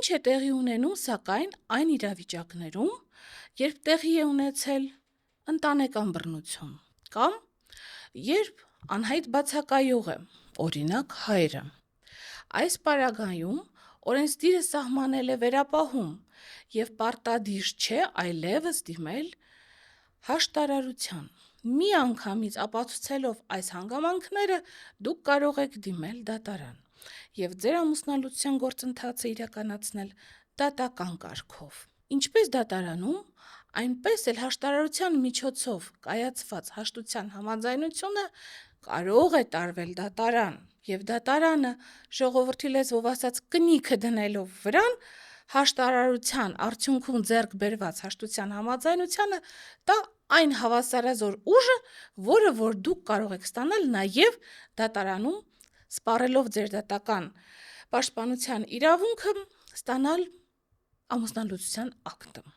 Ինչ է տեղի ունենում, սակայն, այն իրավիճակներում, երբ տեղի է ունեցել ընտանեկան բռնություն, կամ երբ անհայտ բացակայող է, օրինակ հայրը։ Այս պարագայում օրենսդիրը սահմանել է վերապահում եւ պարտադիր չէ այլևս դիմել հաշտարարության։ Միանգամից ապացուցելով այս հանգամանքները, դուք կարող եք դիմել դատարան եւ ձեր ամուսնալուծության գործընթացը իրականացնել դատական կարգով։ Ինչպես դատարանում, այնպես էլ հաշտարարության միջոցով կայացված հաշտության համաձայնությունը կարող է տարվել դատարան, եւ դատարանը ժողովրդի լեզվով ասած կնիքը դնելով վրան հաշտարարության արդյունքում ձեռք բերված հաշտության համաձայնությանը տա այն հավասարազոր ուժը, որը որ դուք կարող եք ստանալ նաեւ դատարանում սպառելով ձեր դատական պաշտպանության իրավունքը ստանալ ամուսնալուծության ակտը։